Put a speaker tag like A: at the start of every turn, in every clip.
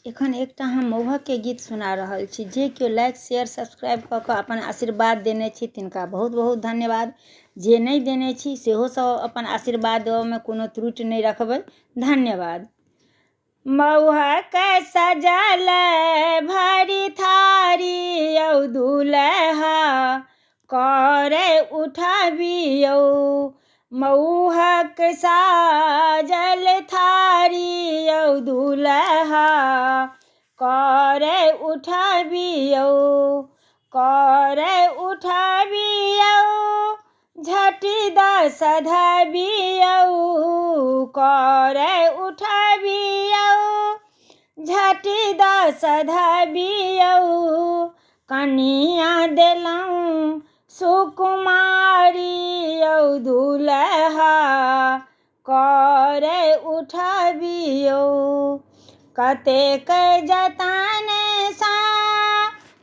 A: एखन एकटा हम मौहक के गीत सुना रहल छी। जे केओ लाइक शेयर सब्सक्राइब कऽ कऽ अपन आशीर्वाद देने छी तिनका बहुत बहुत धन्यवाद। जे नहीं देने छी सेहो सब अपन आशीर्वाद देबऽमे कोनो त्रुटि नहीं रखबै। धन्यवाद। मौहक सजल भरी थारी यौ दुल्हा करे उठबियौ। मौहक साजल थारी यौ दुल्हा करे उठबियौ। करे उठबियौ झटि दस धबियौ। करे उठबियौ झटि दस धबियौ। कनिया देलौं सुकुमारी यौ दुल्हा करे उठबियौ। कतेक जतन सा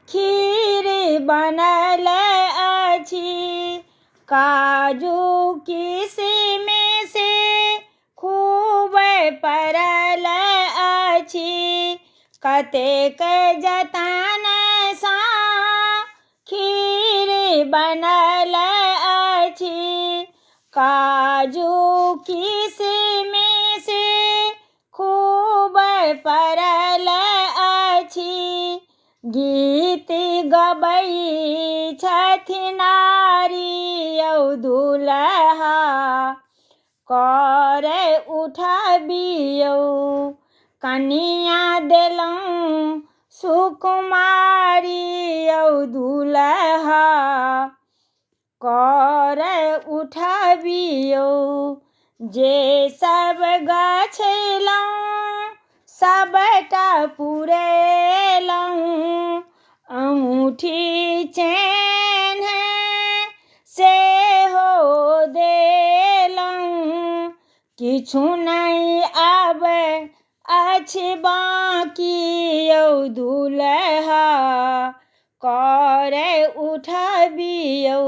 A: खीर बनल अछि। काजू किशमिश खूब पड़ल अछि। कतेक जतन सा खीर बनल अछि। काजू किशमिश खूब पड़ल अछि। गीत गबै छथिन नारी यौ दुल्हा करे उठबियौ। कनिया देलौं सुकुमारी यौ दुल्हा करे उठबियौ। जे सब गछलौं सबटा पुरेलौं। अंगूठी चेन्ह सेहो देलौं। किछु नहीं आब अछि बाकी यौ दुल्हा करे उठबियौ।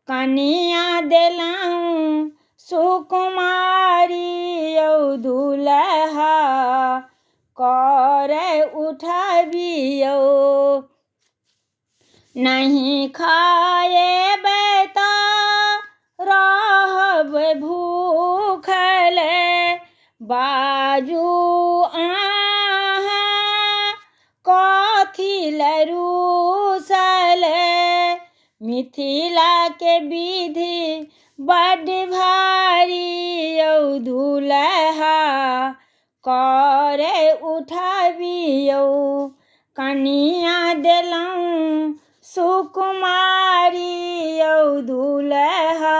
A: कनिया देलौं सुकुमारी यौ दुल्हा करे उठबियौ। नहीं खाएब तऽ रहब भूखल। बाजू अहाँ कथी लए रूसल। मिथिला के विधि बड्ड भारी यौ दुल्हा करे उठबियौ। कनिया देलौं सुकुमारी यौ दुल्हा